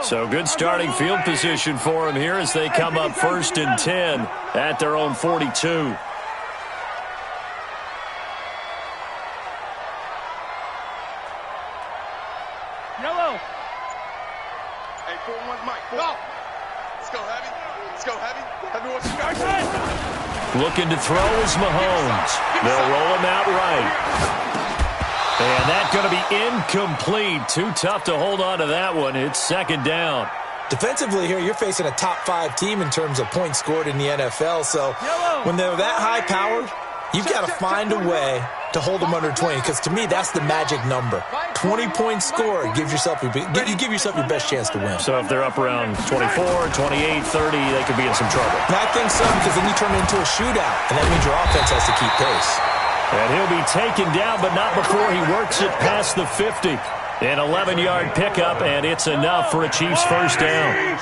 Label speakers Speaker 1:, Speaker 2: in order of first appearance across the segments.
Speaker 1: So good starting field position for him here as they come up 1st and 10 at their own 42.
Speaker 2: Yellow.
Speaker 3: Hey, 4-1 Mike. Go. Let's go heavy. Let's go heavy. Heavy what's your guys?
Speaker 1: Looking to throw is Mahomes. They'll roll him out right. And that's going to be incomplete. Too tough to hold on to that one. It's 2nd down.
Speaker 4: Defensively here, you're facing a top 5 team in terms of points scored in the NFL. So when they're that high-powered, you've got to find a way to hold them under 20, because to me, that's the magic number. 20 points scored, you give yourself your best chance to win.
Speaker 1: So if they're up around 24, 28, 30, they could be in some trouble.
Speaker 4: I think so, because then you turn it into a shootout, and that means your offense has to keep pace.
Speaker 1: And he'll be taken down, but not before he works it past the 50. An 11-yard pickup, and it's enough for a Chiefs first down.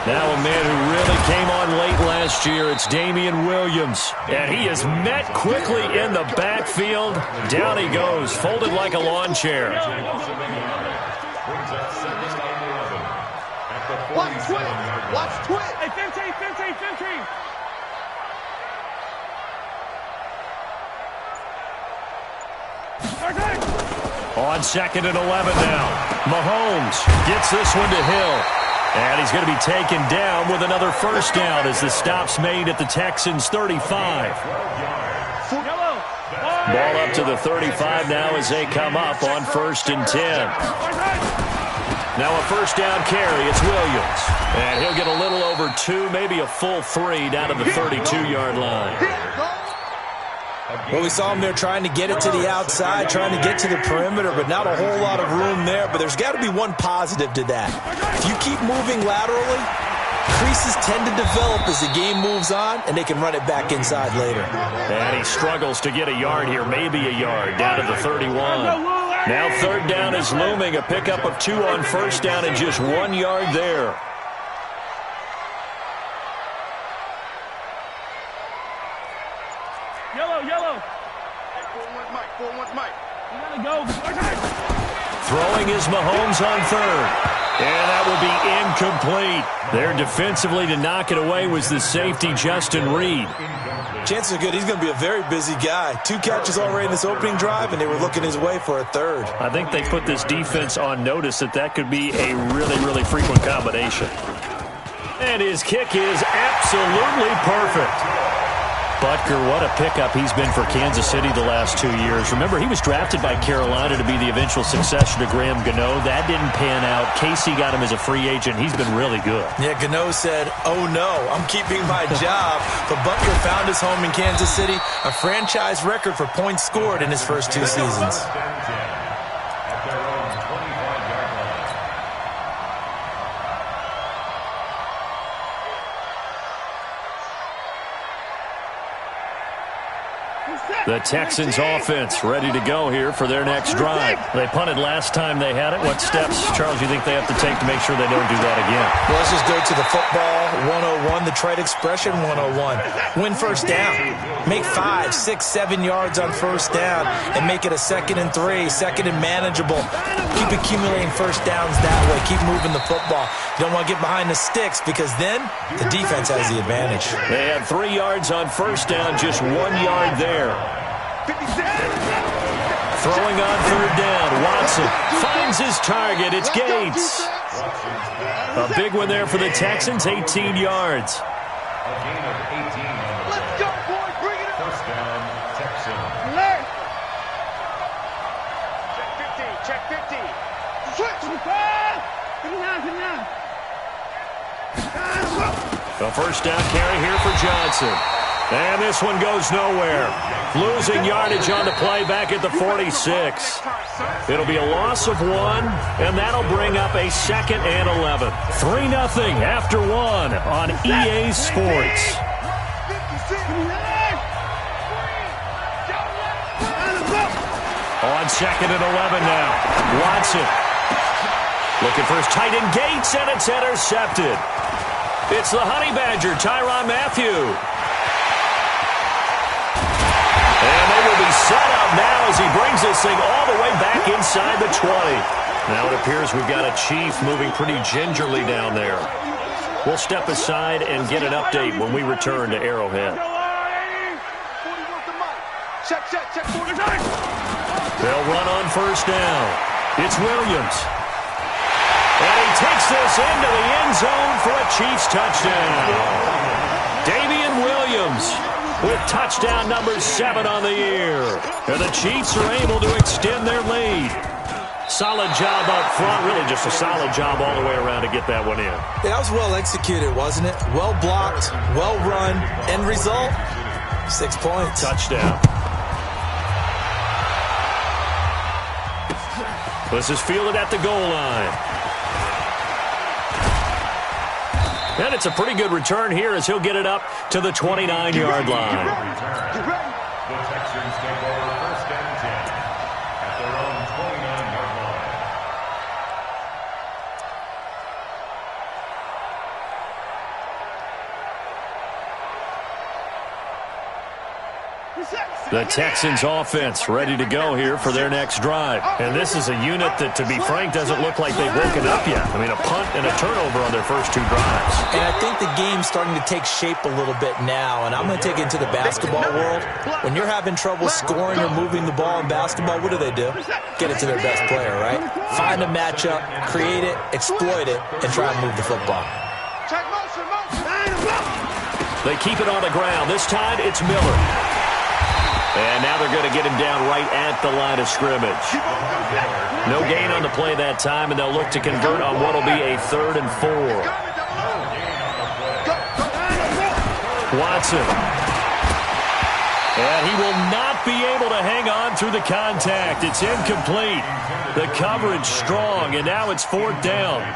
Speaker 1: Now a man who really came on late last year, it's Damian Williams. And he is met quickly in the backfield. Down he goes, folded like a lawn chair.
Speaker 3: Watch twit. Watch twit.
Speaker 2: Hey, 15.
Speaker 1: On 2nd and 11 now. Mahomes gets this one to Hill. And he's going to be taken down with another first down as the stop's made at the Texans' 35. Ball up to the 35 now as they come up on 1st and 10. Now a first down carry, it's Williams. And he'll get a little over 2, maybe a full 3 down to the 32-yard line.
Speaker 4: Well, we saw him there trying to get it to the outside, trying to get to the perimeter, but not a whole lot of room there. But there's got to be one positive to that. If you keep moving laterally, creases tend to develop as the game moves on, and they can run it back inside later.
Speaker 1: And he struggles to get a yard here, maybe a yard, down to the 31. Now 3rd down is looming, a pickup of 2 on first down and just 1 yard there.
Speaker 2: Yellow.
Speaker 3: Hey, 4-1 Mike. 4-1 Mike.
Speaker 2: You gotta go.
Speaker 1: Throwing is Mahomes on 3rd. And that will be incomplete. There defensively to knock it away was the safety, Justin Reed.
Speaker 4: Chances are good he's going to be a very busy guy. 2 catches already in this opening drive, and they were looking his way for a 3rd.
Speaker 1: I think they put this defense on notice that could be a really, really frequent combination. And his kick is absolutely perfect. Butker, what a pickup he's been for Kansas City the last 2 years. Remember, he was drafted by Carolina to be the eventual successor to Graham Gano. That didn't pan out. Casey got him as a free agent. He's been really good.
Speaker 4: Yeah, Gano said, "Oh no, I'm keeping my job." But Butker found his home in Kansas City, a franchise record for points scored in his first 2 seasons.
Speaker 1: The Texans offense ready to go here for their next drive. They punted last time they had it. What steps, Charles, do you think they have to take to make sure they don't do that again?
Speaker 4: Well, let's just go to the football 101, the trade expression 101. Win first down. Make 5, 6, 7 yards on first down and make it a 2nd and 3, 2nd and manageable. Keep accumulating first downs that way. Keep moving the football. You don't want to get behind the sticks because then the defense has the advantage.
Speaker 1: They had 3 yards on first down, just 1 yard there. Throwing on 3rd down, Watson finds his target. It's Gates. A big one there for the Texans, 18 yards.
Speaker 3: A gain of 18. Let's go, boys. Bring it up. First down, Texans. Check 50. Check 50. Switch.
Speaker 1: A first down carry here for Johnson. And this one goes nowhere. Losing yardage on the play back at the 46. It'll be a loss of 1, and that'll bring up a 2nd and 11. 3-0 after 1 on EA Sports. On 2nd and 11 now. Watson looking for his tight end Gates, and it's intercepted. It's the Honey Badger, Tyrann Mathieu. And they will be he's set up now as he brings this thing all the way back inside the 20. Now it appears we've got a Chief moving pretty gingerly down there. We'll step aside and get an update when we return to Arrowhead. They'll run on first down. It's Williams. And he takes this into the end zone for a Chiefs touchdown. Damian Williams with touchdown number 7 on the year. And the Chiefs are able to extend their lead. Solid job up front. Really just a solid job all the way around to get that one in.
Speaker 4: Yeah, that was well executed, wasn't it? Well blocked, well run. End result, 6 points.
Speaker 1: Touchdown. This is fielded at the goal line. And it's a pretty good return here as he'll get it up to the 29-yard line.
Speaker 5: The Texans take over first and 10 at their own 29-yard line.
Speaker 1: The Texans offense ready to go here for their next drive. And this is a unit that, to be frank, doesn't look like they've woken up yet. I mean, a punt and a turnover on their first 2 drives.
Speaker 4: And I think the game's starting to take shape a little bit now. And I'm going to take it into the basketball world. When you're having trouble scoring or moving the ball in basketball, what do? Get it to their best player, right? Find a matchup, create it, exploit it, and try and move the football.
Speaker 1: They keep it on the ground. This time, it's Miller. And now they're going to get him down right at the line of scrimmage. No gain on the play that time, and they'll look to convert on what will be a 3rd and 4. Watson. And he will not be able to hang on through the contact. It's incomplete. The coverage strong, and now it's 4th down.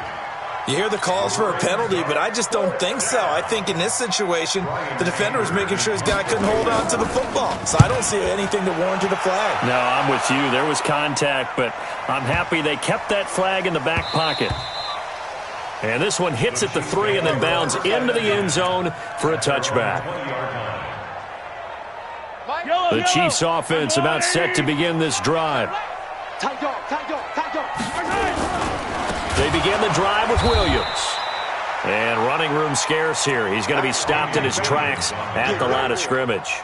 Speaker 4: You hear the calls for a penalty, but I just don't think so. I think in this situation, the defender was making sure his guy couldn't hold on to the football. So I don't see anything that warranted a flag.
Speaker 1: No, I'm with you. There was contact, but I'm happy they kept that flag in the back pocket. And this one hits at the 3 and then bounds into the end zone for a touchback. The Chiefs offense about set to begin this drive. They begin the drive with Williams. And running room scarce here. He's going to be stopped in his tracks at the line of scrimmage.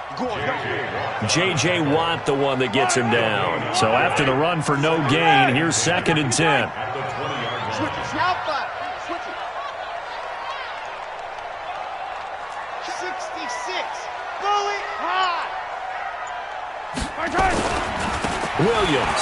Speaker 1: J.J. Watt, the one that gets him down. So after the run for no gain, here's 2nd and 10. Williams.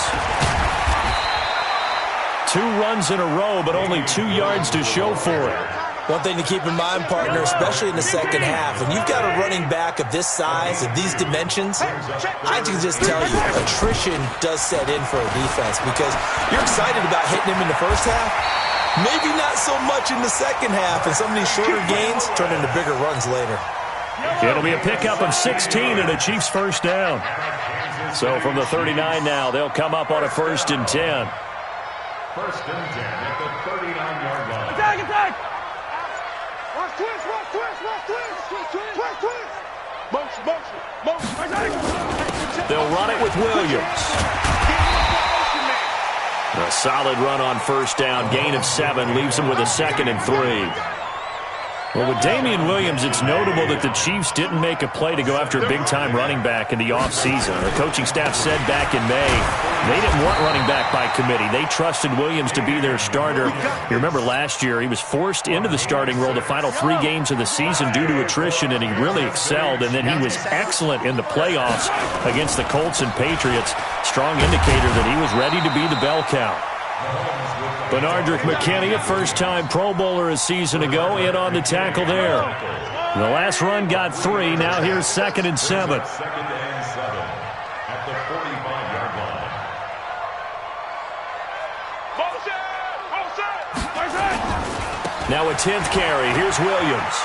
Speaker 1: 2 runs in a row, but only 2 yards to show for it.
Speaker 4: One thing to keep in mind, partner, especially in the second half, when you've got a running back of this size, of these dimensions, I can just tell you, attrition does set in for a defense because you're excited about hitting him in the first half. Maybe not so much in the second half, and some of these shorter gains turn into bigger runs later.
Speaker 1: It'll be a pickup of 16 and a Chiefs first down. So from the 39 now, they'll come up on a 1st and 10.
Speaker 5: 1st and 10 at the 39-yard line.
Speaker 2: Attack!
Speaker 3: Watch twist! Motion!
Speaker 1: They'll run it with Williams. A solid run on first down. Gain of 7 leaves him with a 2nd and 3. Well, with Damian Williams, it's notable that the Chiefs didn't make a play to go after a big-time running back in the offseason. The coaching staff said back in May they didn't want running back by committee. They trusted Williams to be their starter. You remember last year he was forced into the starting role the final 3 games of the season due to attrition, and he really excelled. And then he was excellent in the playoffs against the Colts and Patriots. Strong indicator that he was ready to be the bell cow. Benardrick McKinney, a first-time Pro Bowler a season ago, in on the tackle there. The last run got 3. Now here's 2nd and 7.
Speaker 5: 2nd and 7 at the 45-yard line.
Speaker 1: Now a 10th carry. Here's Williams.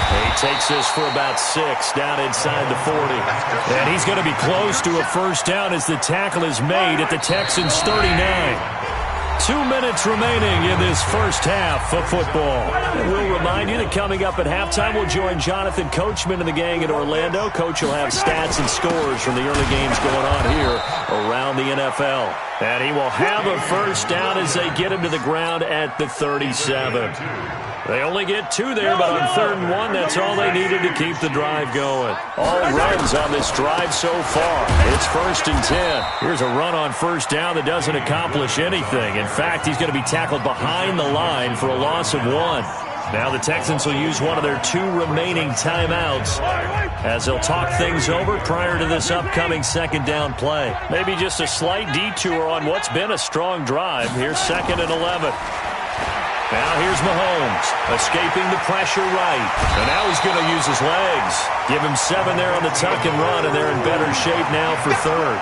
Speaker 1: He takes this for about 6 down inside the 40. And he's going to be close to a first down as the tackle is made at the Texans' 39. 2 minutes remaining in this first half of football. And we'll remind you that coming up at halftime, we'll join Jonathan Coachman and the gang in Orlando. Coach will have stats and scores from the early games going on here around the NFL. And he will have a first down as they get him to the ground at the 37. They only get 2 there, but on 3rd and 1, that's all they needed to keep the drive going. All runs on this drive so far. It's 1st and 10. Here's a run on first down that doesn't accomplish anything. In fact, he's going to be tackled behind the line for a loss of 1. Now the Texans will use one of their 2 remaining timeouts as they'll talk things over prior to this upcoming 2nd down play. Maybe just a slight detour on what's been a strong drive. Here's 2nd and 11. Now here's Mahomes, escaping the pressure right. And now he's going to use his legs. Give him 7 there on the tuck and run, and they're in better shape now for 3rd.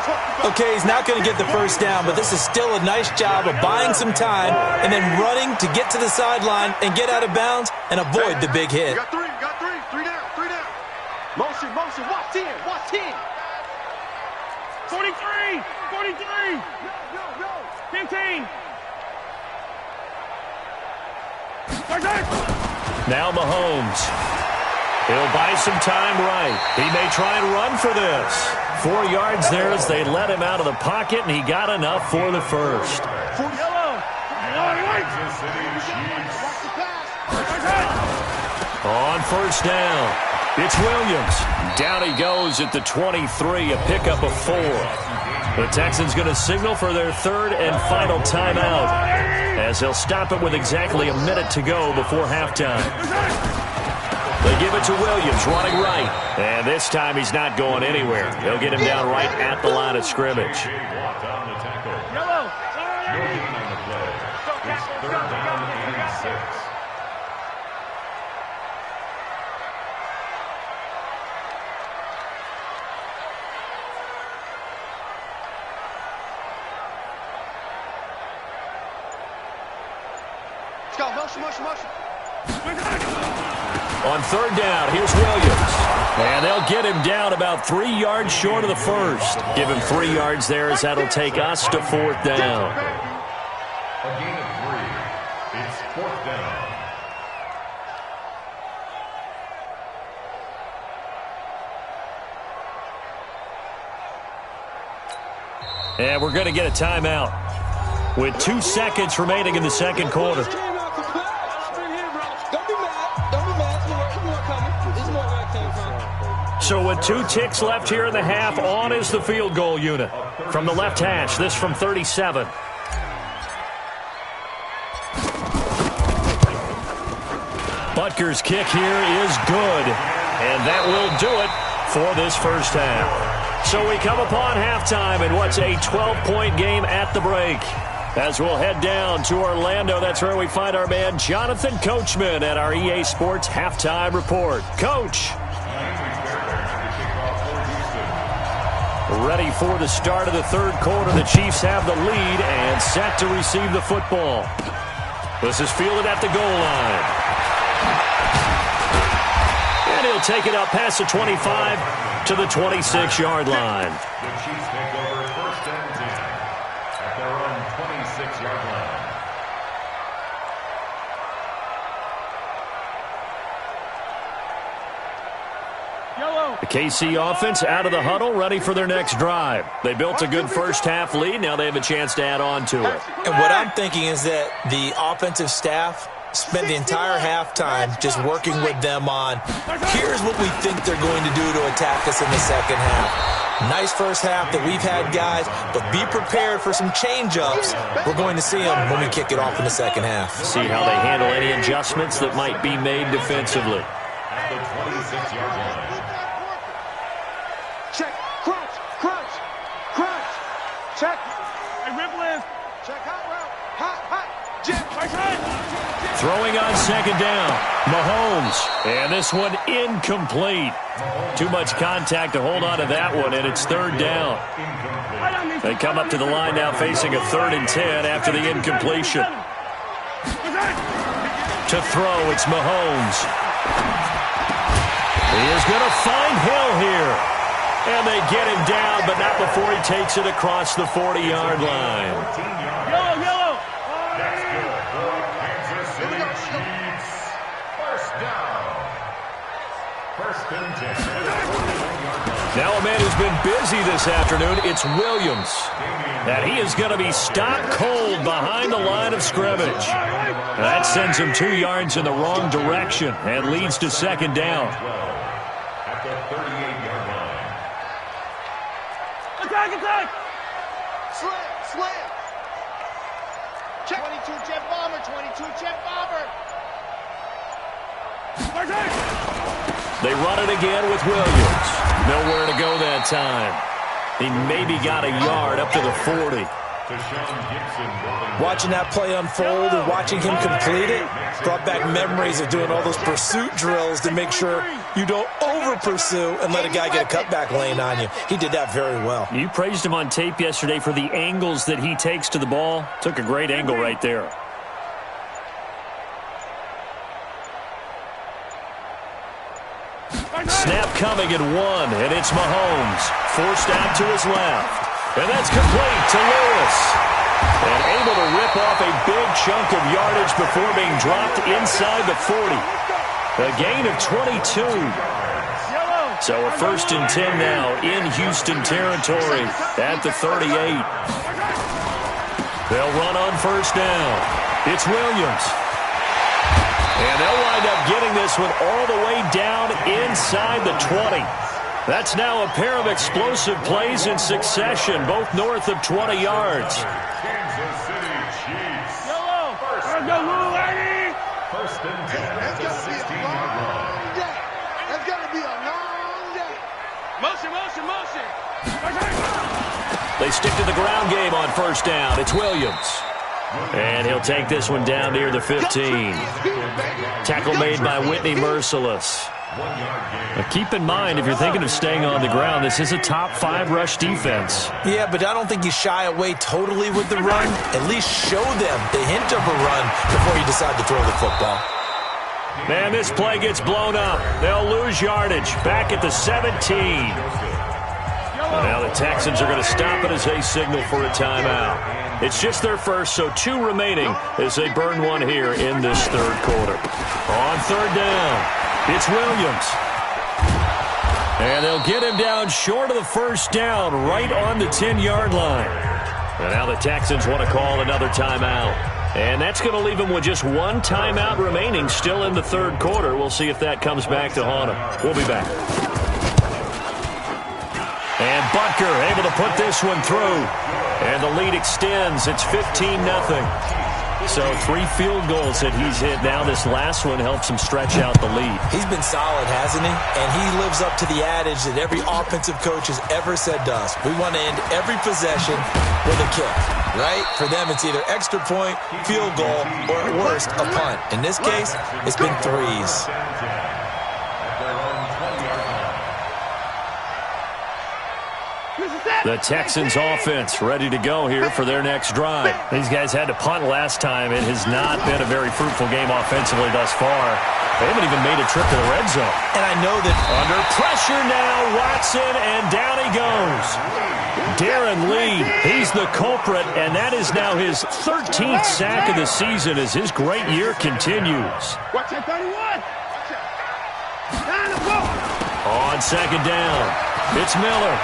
Speaker 4: Okay, he's not going to get the first down, but this is still a nice job of buying some time and then running to get to the sideline and get out of bounds and avoid the big hit.
Speaker 3: You got 3, you got 3. 3 down, 3 down. Motion, motion, watch 10, watch 10.
Speaker 2: 43, 43, 15.
Speaker 1: Now Mahomes. He'll buy some time right. He may try and run for this. 4 yards there as they let him out of the pocket, and he got enough for the first.
Speaker 2: Yellow.
Speaker 1: On first down, it's Williams. Down he goes at the 23, a pickup of 4. The Texans going to signal for their 3rd and final timeout as they'll stop it with exactly a minute to go before halftime. They give it to Williams, running right. And this time he's not going anywhere. They'll get him down right at the line of scrimmage.
Speaker 2: Yellow.
Speaker 5: It's 3rd down and 6.
Speaker 3: Go, motion, motion, motion.
Speaker 1: On 3rd down, here's Williams. And they'll get him down about 3 yards short of the first. Give him 3 yards there as that'll take us to 4th down.
Speaker 5: A gain of 3. It's 4th down.
Speaker 1: And we're going to get a timeout with 2 seconds remaining in the 2nd quarter. So with 2 ticks left here in the half, on is the field goal unit. From the left hash, this from 37. Butker's kick here is good. And that will do it for this first half. So we come upon halftime in what's a 12-point game at the break. As we'll head down to Orlando, that's where we find our man Jonathan Coachman at our EA Sports Halftime Report. Coach. Ready for the start of the 3rd quarter. The Chiefs have the lead and set to receive the football. This is fielded at the goal line. And he'll take it up past the 25 to the 26-yard line.
Speaker 5: The Chiefs take over 1st and 10 at their own 26-yard line.
Speaker 1: The KC offense out of the huddle, ready for their next drive. They built a good first half lead. Now they have a chance to add on to it.
Speaker 4: And what I'm thinking is that the offensive staff spent the entire halftime just working with them on, here's what we think they're going to do to attack us in the 2nd half. Nice first half that we've had, guys, but be prepared for some change-ups. We're going to see them when we kick it off in the 2nd half.
Speaker 1: See how they handle any adjustments that might be made defensively.
Speaker 5: At the 26-yard line.
Speaker 3: Check, crunch, crunch, crunch. Check.
Speaker 2: Hey, Ripple.
Speaker 3: Check, hot route. Hot, hot. Jet.
Speaker 1: Throwing on 2nd down, Mahomes. And this one incomplete. Too much contact to hold on to that one, and it's 3rd down. They come up to the line now facing a 3rd and 10 after the incompletion. To throw, it's Mahomes. He is going to find Hill here. And they get him down, but not before he takes it across the 40-yard line.
Speaker 2: Yellow.
Speaker 5: First and 10.
Speaker 1: Now a man who's been busy this afternoon, it's Williams. And he is going to be stopped cold behind the line of scrimmage. That sends him 2 yards in the wrong direction and leads to second down.
Speaker 5: At the 38-yard line.
Speaker 2: Attack, attack!
Speaker 3: Slam, slam. Check. 22 jet bomber, 22 jet bomber.
Speaker 1: They run it again with Williams. Nowhere to go that time. He maybe got a yard up to the 40.
Speaker 4: Watching that play unfold and watching him complete it brought back memories of doing all those pursuit drills to make sure you don't over-pursue and let a guy get a cutback lane on you. He did that very well.
Speaker 1: You praised him on tape yesterday for the angles that he takes to the ball. Took a great angle right there. Snap coming at 1, and it's Mahomes. Forced out to his left. And that's complete to Lewis. And able to rip off a big chunk of yardage before being dropped inside the 40. A gain of 22. So a first and 10 now in Houston territory at the 38. They'll run on first down. It's Williams. And they'll wind up getting this one all the way down inside the 20. That's now a pair of explosive plays in succession, both north of 20 yards.
Speaker 5: Kansas City Chiefs.
Speaker 2: Yellow!
Speaker 5: First and 10 at the 16-yard line.
Speaker 3: That's got to be a long day.
Speaker 2: Motion, motion, motion!
Speaker 1: They stick to the ground game on first down. It's Williams. And he'll take this one down near the 15. Tackle made by Whitney Merciless. Now keep in mind, if you're thinking of staying on the ground, this is a top 5 rush defense.
Speaker 4: Yeah, but I don't think you shy away totally with the run. At least show them the hint of a run before you decide to throw the football.
Speaker 1: Man, this play gets blown up. They'll lose yardage back at the 17. Now the Texans are going to stop it as they signal for a timeout. It's just their first, so 2 remaining as they burn one here in this third quarter. On third down, it's Williams. And they'll get him down short of the first down, right on the 10-yard line. And now the Texans want to call another timeout. And that's going to leave them with just 1 timeout remaining still in the third quarter. We'll see if that comes back to haunt them. We'll be back. And Butker able to put this one through. And the lead extends. It's 15-0. So 3 field goals that he's hit. Now this last one helps him stretch out the lead.
Speaker 4: He's been solid, hasn't he? And he lives up to the adage that every offensive coach has ever said to us. We want to end every possession with a kick, right? For them, it's either extra point, field goal, or at worst, a punt. In this case, it's been 3s.
Speaker 1: The Texans offense ready to go here for their next drive. These guys had to punt last time. It has not been a very fruitful game offensively thus far. They haven't even made a trip to the red zone.
Speaker 4: And I know that
Speaker 1: under pressure now, Watson, and down he goes. Darren Lee, he's the culprit, and that is now his 13th sack of the season as his great year continues.
Speaker 2: Watch it, 31!
Speaker 1: On second down, it's Miller.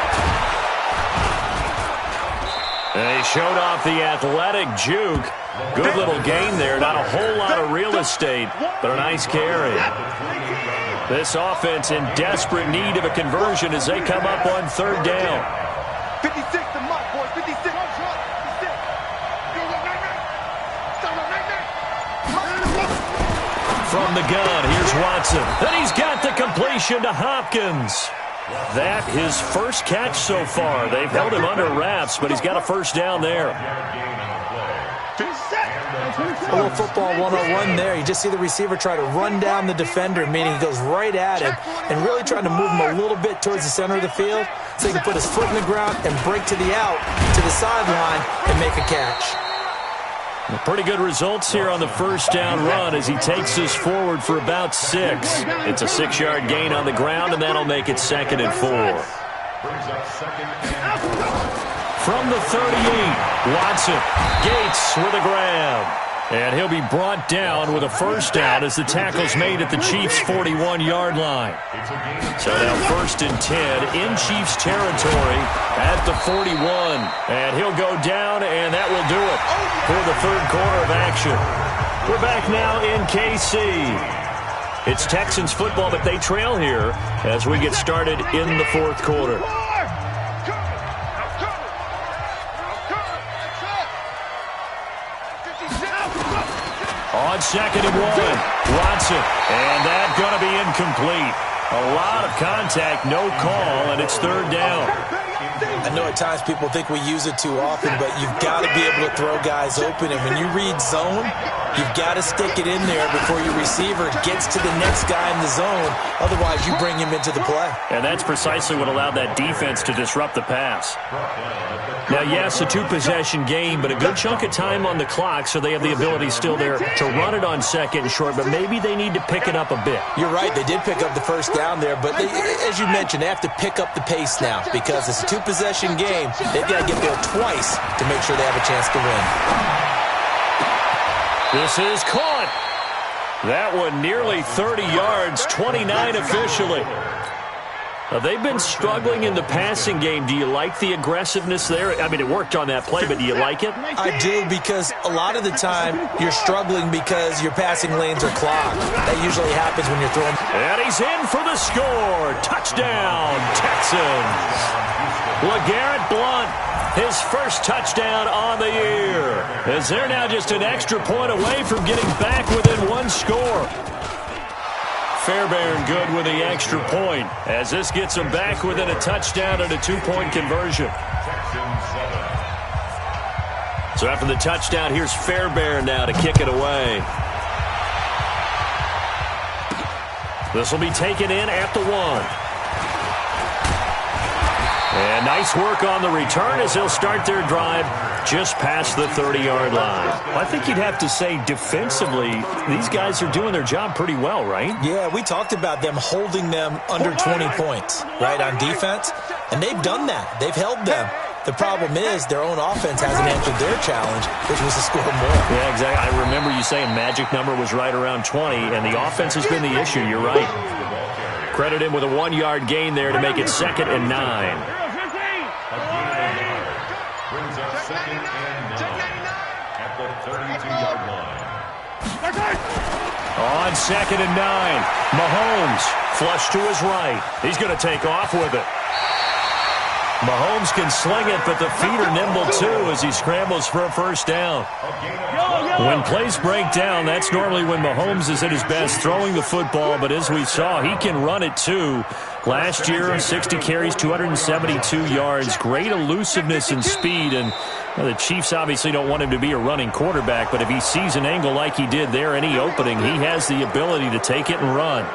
Speaker 1: They showed off the athletic juke. Good little gain there. Not a whole lot of real estate, but a nice carry. This offense in desperate need of a conversion as they come up on third down.
Speaker 3: 56 to Mike, boys. 56.
Speaker 1: From the gun, here's Watson. And he's got the completion to Hopkins. That his first catch so far. They've held him under wraps, but he's got a first down there.
Speaker 4: a little football 101 there. You just see the receiver try to run down the defender, meaning he goes right at him and really trying to move him a little bit towards the center of the field so he can put his foot in the ground and break to the out, to the sideline, and make a catch.
Speaker 1: Pretty good results here on the first down run as he takes us forward for about 6. It's a 6-yard gain on the ground, and that'll make it 2nd and 4. From the 38, Watson. Gates with a grab. And he'll be brought down with a first down as the tackle's made at the Chiefs' 41-yard line. So now 1st and 10 in Chiefs territory at the 41. And he'll go down, and that will do it for the third quarter of action. We're back now in KC. It's Texans football, but they trail here as we get started in the fourth quarter. On 2nd and 1, Watson, and that's going to be incomplete. A lot of contact, no call, and it's 3rd down.
Speaker 4: I know at times people think we use it too often, but you've got to be able to throw guys open. And when you read zone, you've got to stick it in there before your receiver gets to the next guy in the zone. Otherwise, you bring him into the play.
Speaker 1: And that's precisely what allowed that defense to disrupt the pass. Now, yes, a 2-possession game, but a good chunk of time on the clock, so they have the ability still there to run it on 2nd and short, but maybe they need to pick it up a bit.
Speaker 4: You're right. They did pick up the first down there, but they, as you mentioned, they have to pick up the pace now because it's a 2-possession game. They've got to get there twice to make sure they have a chance to win.
Speaker 1: This is caught. That one nearly 30 yards, 29 officially. They've been struggling in the passing game. Do you like the aggressiveness there? I mean, it worked on that play, but do you like it?
Speaker 4: I do, because a lot of the time you're struggling because your passing lanes are clogged. That usually happens when you're throwing.
Speaker 1: And he's in for the score. Touchdown, Texans. LeGarrette Blount, his first touchdown on the year. As they're now just an extra point away from getting back within one score. Fairbairn good with the extra point as this gets them back within a touchdown and a 2-point conversion. So after the touchdown, here's Fairbairn now to kick it away. This will be taken in at the 1. And nice work on the return as they'll start their drive just past the 30-yard line. I think you'd have to say defensively, these guys are doing their job pretty well, right?
Speaker 4: Yeah, we talked about them holding them under 20 points, right, on defense. And they've done that. They've held them. The problem is their own offense hasn't answered their challenge, which was to score more.
Speaker 1: Yeah, exactly. I remember you saying magic number was right around 20, and the offense has been the issue. You're right. Credit him with a 1-yard gain there to make it 2nd and 9.
Speaker 5: Brings up 2nd and 9 at the 32-yard line.
Speaker 1: On 2nd and 9, Mahomes flush to his right. He's going to take off with it. Mahomes can sling it, but the feet are nimble too as he scrambles for a first down. When plays break down, that's normally when Mahomes is at his best throwing the football, but as we saw, he can run it too. Last year, 60 carries, 272 yards, great elusiveness and speed, and the Chiefs obviously don't want him to be a running quarterback, but if he sees an angle like he did there, any opening, he has the ability to take it and run.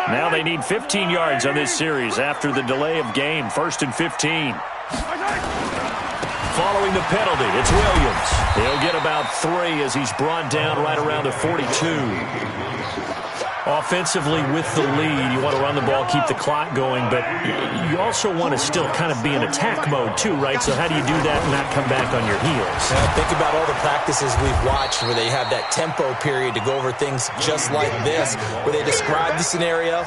Speaker 1: Now they need 15 yards on this series after the delay of game. 1st and 15. Following the penalty, it's Williams. He'll get about 3 as he's brought down right around the 42. Offensively with the lead, you want to run the ball, keep the clock going, but you also want to still kind of be in attack mode too, right? So how do you do that and not come back on your heels?
Speaker 4: Think about all the practices we've watched where they have that tempo period to go over things just like this, where they describe the scenario,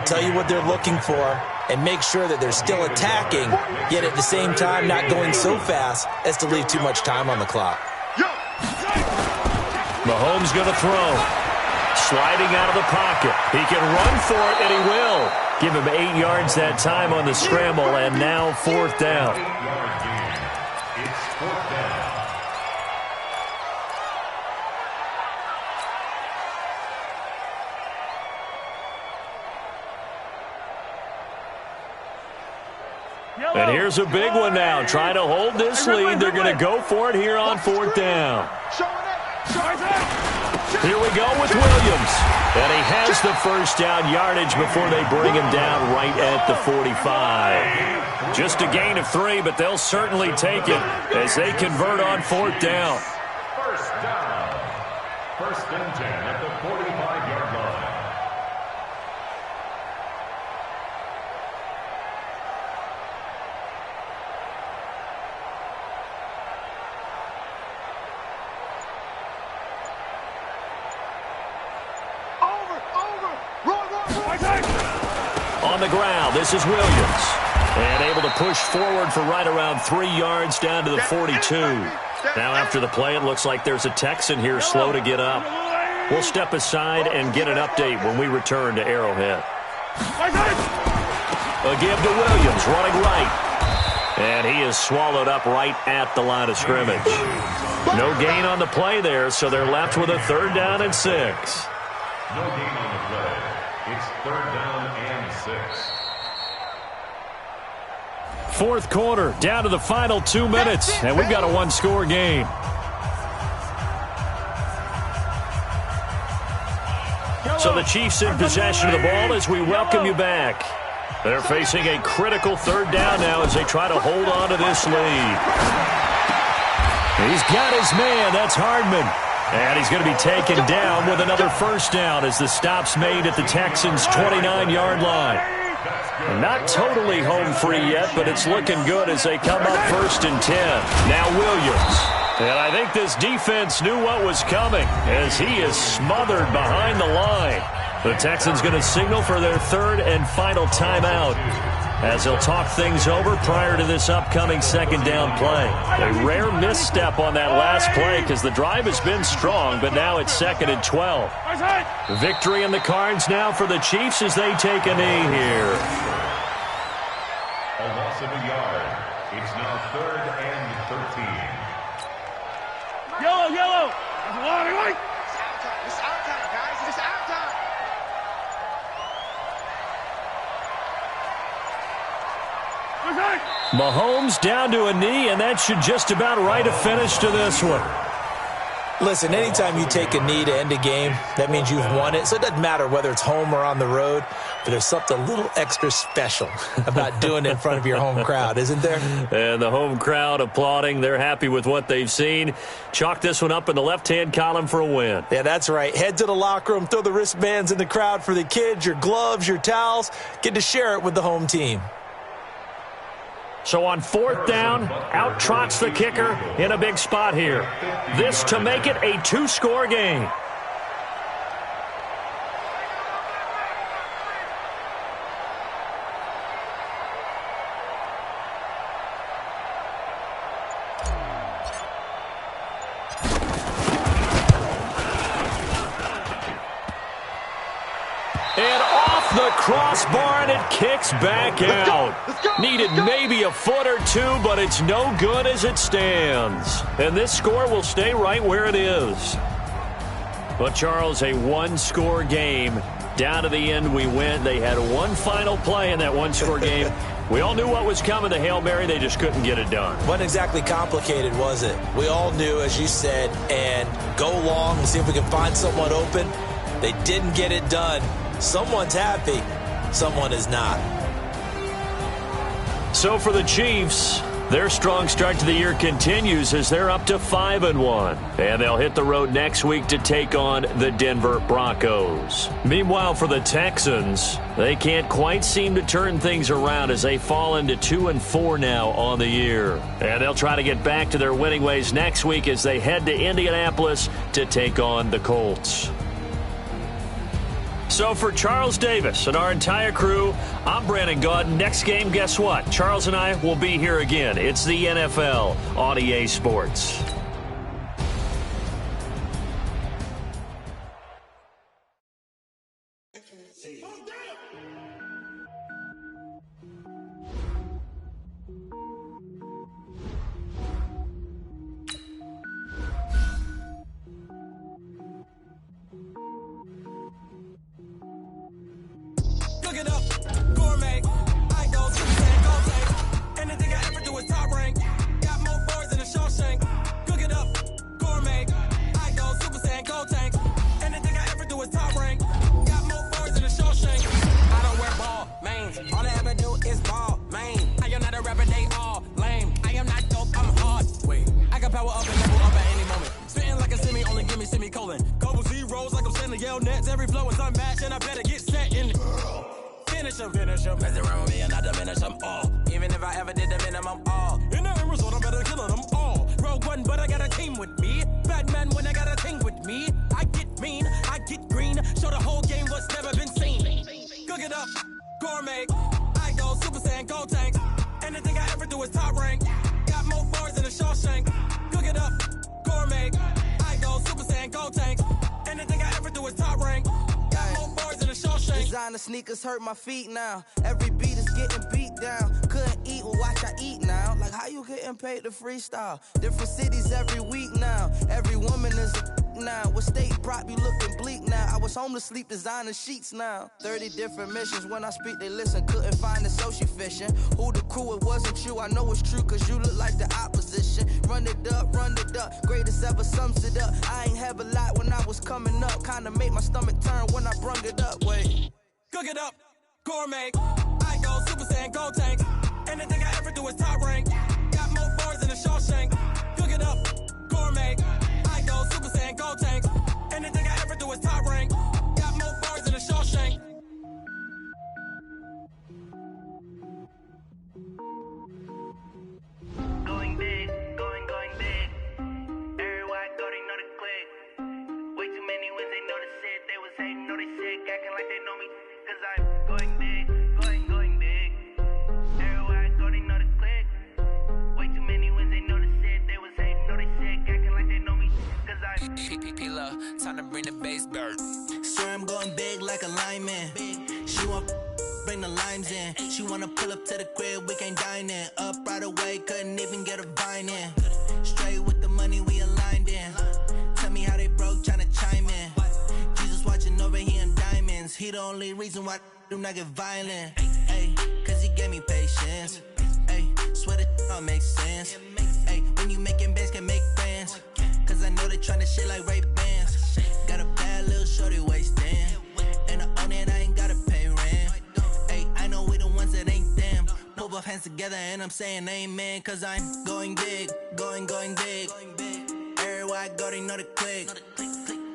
Speaker 4: tell you what they're looking for, and make sure that they're still attacking, yet at the same time not going so fast as to leave too much time on the clock.
Speaker 1: Mahomes going to throw. Sliding out of the pocket. He can run for it, and he will. Give him 8 yards that time on the scramble, and now 4th down.
Speaker 5: It's 4th down.
Speaker 1: And here's a big one now. Trying to hold this lead. They're going to go for it here on 4th down. Here we go with Williams. And he has the first down yardage before they bring him down right at the 45. Just a gain of 3, but they'll certainly take it as they convert on 4th down.
Speaker 5: First down. 1st and 10 at the 45-yard line.
Speaker 1: on the ground. This is Williams. And able to push forward for right around 3 yards down to the 42. Now after the play, it looks like there's a Texan here slow to get up. We'll step aside and get an update when we return to Arrowhead. A give to Williams, running right. And he is swallowed up right at the line of scrimmage. No gain on the play there, so they're left with a 3rd down and 6.
Speaker 5: No gain on the play. It's 3rd down and 6.
Speaker 1: 4th quarter, down to the final 2 minutes, and we've got a 1-score game. So the Chiefs in possession of the ball as we welcome you back. They're facing a critical 3rd down now as they try to hold on to this lead. He's got his man. That's Hardman. And he's going to be taken down with another 1st down as the stop's made at the Texans' 29-yard line. Not totally home free yet, but it's looking good as they come up 1st and 10. Now Williams. And I think this defense knew what was coming as he is smothered behind the line. The Texans going to signal for their 3rd and final timeout as they'll talk things over prior to this upcoming 2nd down play. A rare misstep on that last play because the drive has been strong, but now it's 2nd and 12. Victory in the cards now for the Chiefs as they take a knee here.
Speaker 5: A loss of a yard. It's now 3rd and 13.
Speaker 2: Yellow, yellow.
Speaker 3: It's our time, guys. It's our time.
Speaker 1: Mahomes down to a knee, and that should just about write a finish to this one.
Speaker 4: Listen, anytime you take a knee to end a game, that means you've won it. So it doesn't matter whether it's home or on the road, but there's something a little extra special about doing it in front of your home crowd, isn't there?
Speaker 1: And the home crowd applauding. They're happy with what they've seen. Chalk this one up in the left-hand column for a win.
Speaker 4: Yeah, that's right. Head to the locker room, throw the wristbands in the crowd for the kids, your gloves, your towels. Get to share it with the home team.
Speaker 1: So on 4th down, out trots the kicker in a big spot here. This to make it a 2-score game. And off the crossbar, and it kicks back out. Needed maybe a foot or two, but it's no good as it stands. And this score will stay right where it is. But, Charles, a 1-score game. Down to the end, we went. They had one final play in that 1-score game. We all knew what was coming, the Hail Mary. They just couldn't get it done.
Speaker 4: Wasn't exactly complicated, was it? We all knew, as you said, and go long and see if we can find someone open. They didn't get it done. Someone's happy. Someone is not.
Speaker 1: So for the Chiefs, their strong start to the year continues as they're up to 5-1. And they'll hit the road next week to take on the Denver Broncos. Meanwhile, for the Texans, they can't quite seem to turn things around as they fall into 2-4 now on the year. And they'll try to get back to their winning ways next week as they head to Indianapolis to take on the Colts. So for Charles Davis and our entire crew, I'm Brandon Gaudin. Next game, guess what? Charles and I will be here again. It's the NFL on EA Sports.
Speaker 6: gourmet. I go Super Saiyan, gold tank. Anything I ever do is top rank. Got more bars than a Shawshank. Cook it up, gourmet. I go Super Saiyan, gold tank. Anything I ever do is top rank. Got more bars than a Shawshank.
Speaker 7: Designer sneakers hurt my feet now. Every beat is getting beat down. Couldn't eat, well watch I eat now. Like how you getting paid to freestyle? Different cities every week now. Every woman is a now. With state prop, you looking bleak now. I was home to sleep, designing sheets now. 30 different missions. When I speak, they listen. Couldn't find it, so she fishing. Who the crew? It wasn't you. I know it's true, cause you look like the opposition. Run it up, greatest ever sums it up. I ain't have a lot when I was coming up. Kinda made my stomach turn when I brung it up. Wait.
Speaker 6: Cook it up, gourmet. I go Super Saiyan, gold tank. Anything I ever do is top rank. Got more bars than a Shawshank. Cook it up, gourmet. I go Super Saiyan, gold tank. Anything I ever do is top rank. Got more bars than a Shawshank.
Speaker 8: Going big, going big. Everywhere I go, they know the click. Way too many wins, they know the shit. They was hating, know they sick, acting like they know me. Cause I'm going big, going big. Everywhere I go, they know the click. Way too many wins, they know the shit. They was hating, know they sick, acting like they know me. Cause I'm
Speaker 9: P-P-P-Love, time to bring the bass bird.
Speaker 7: Swear I'm going big like a lineman. She want bring the limes in. She wanna pull up to the crib, we can't dine in. Up right away, couldn't even get a vine in. Straight with the money we aligned in. Tell me how they broke, tryna chime in. Jesus watching over here in diamonds. He the only reason why I do not get violent. Ay, cause he gave me patience. Ay, swear that all makes sense. Ay, when you making bands, can make friends. Cause I know they tryna shit like Ray-Bans. Got a bad little shorty wasting. And I own it, I ain't gotta pay rent. Ay, I know we the ones that ain't them. Pull both hands together and I'm saying amen. Cause I'm going big, going big. Everywhere I go, they know the click.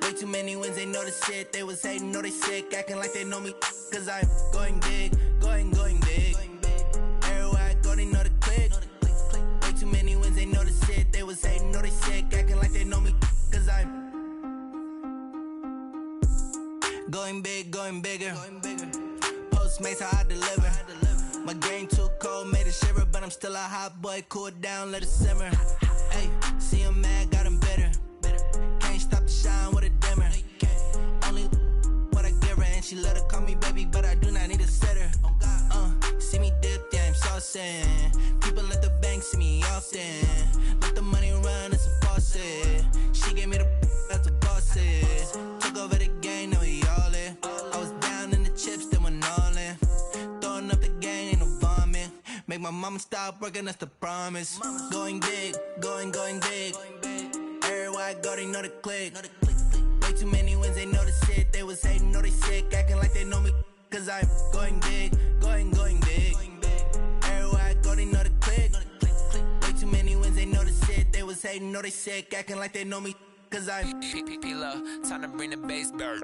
Speaker 7: Way too many wins, they know the shit. They was hating, know they sick, acting like they know me. Cause I'm going big, going big. Everywhere I go, they know the click. Way too many wins, they know the shit. They was hating, know they sick, acting like they know me. Cause I'm going big, going bigger. Postmates, how I deliver. My game too cold, made it shiver. But I'm still a hot boy, cool it down, let it simmer. Hey, see him mad, got him bitter. Can't stop the shine with a dimmer. Only what I give her, and she let her call me baby, but I do not need a sitter. See me dip, yeah, I'm saucing. People at the bank see me often. Let the money run, it's a faucet. She gave me the that's a bosses. Took over the game, now we all in. I was down in the chips, then went all in. Throwing up the game, ain't no vomit. Make my mama stop working, that's the promise. Going big, going big. Everywhere I go, they know the click. Way too many wins, they know the shit. They was hating, know they sick, acting like they know me. Cause I'm going big, going big. Everywhere I go, they know the click. Way too many wins, they know the shit. They was hating, know they sick, acting like they know me. Cause I'm
Speaker 9: P-P-P-Love, time to bring the bass bird.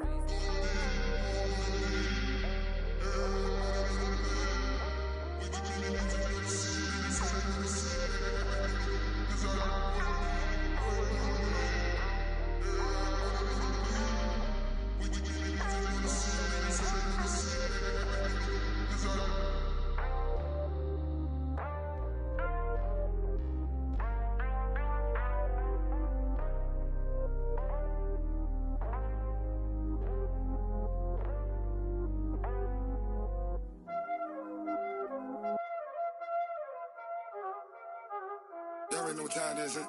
Speaker 3: Y'all already know what time it is, huh?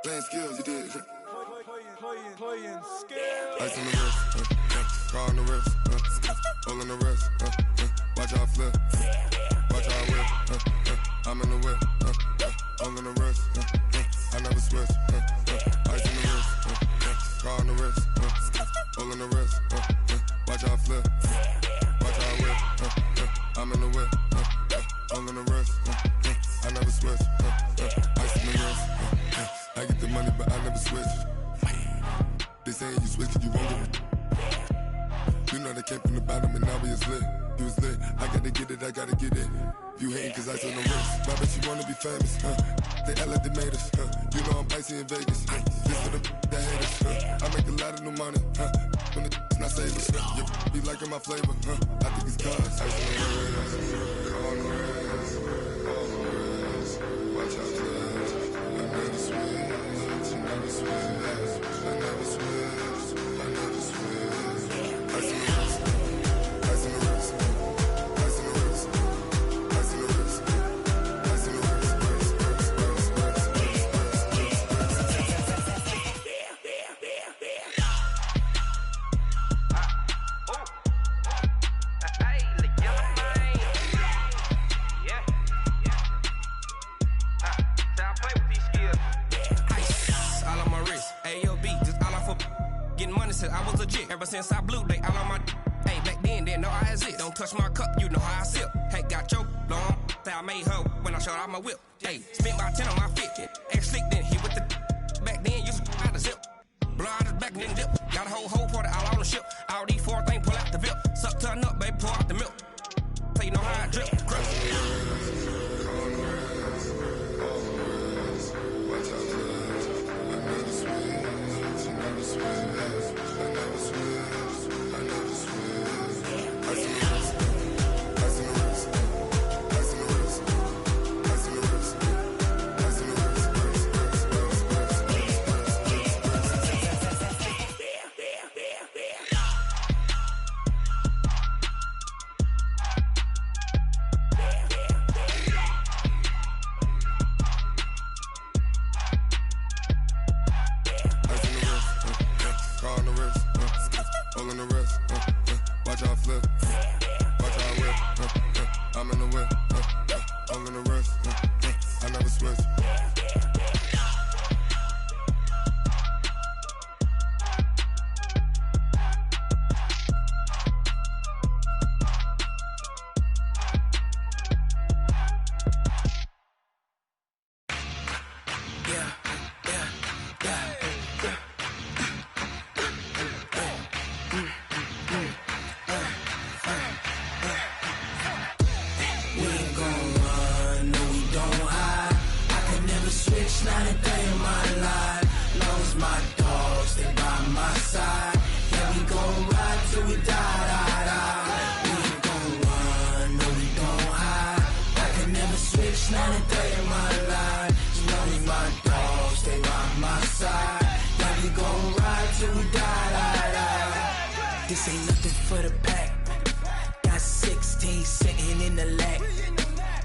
Speaker 3: Playing skills, you did, huh?
Speaker 2: Playing skills.
Speaker 3: Ice on the wrist, car on the wrist, hole in the wrist, watch how I flip, watch how I whip, I'm in the whip, hole in the wrist, I never switch, ice on the wrist, car on the wrist, hole in the wrist, watch how I flip, watch how I whip, I'm in the whip, hole in the wrist, I never switch, ice on the wrist, I get the money but I never switch. They saying you switch it, you won't get it. You know they came from the bottom and now we is lit. You was lit, I gotta get it, I gotta get it. You hating cause I on the wrist. My bitch, you wanna be famous, They act like they made us, You know I'm icy in Vegas, This for the that hate us, I make a lot of new money, When the not saving. Yeah, he liking my flavor, I think it's cause. On the rest, watch out, I never switch, I never switch, I never switch, I never switch. Ice in the wrist, ice in the wrist, ice in the wrist, ice in the wrist, ice in the wrist.
Speaker 6: I was legit ever since I blew they all on my hey back then didn't know I had it. Don't touch my cup, you know how I sip. Hey, got your long that I made her when I showed out my whip. Hey, spent about 10 on my fit. Ex slick then hit with the back then used to out the zip. Blow out his back then dip. Got a whole party all on the ship. All these 4 things pull out the VIP. Suck turn up, baby, pour out the milk. So you know how I drip. Crush.
Speaker 3: Watch out, I never switch, I never switch. I never switch, I never switch. Ice in the wrist, ice in the wrist, ice in the wrist, ice in the wrist, ice in the wrist, on the wrist, all in the wrist, watch out flip, watch out whip, I'm in the whip, all in the wrist, I never switch.
Speaker 7: This ain't nothing for the pack. Got 16 sitting in the lag.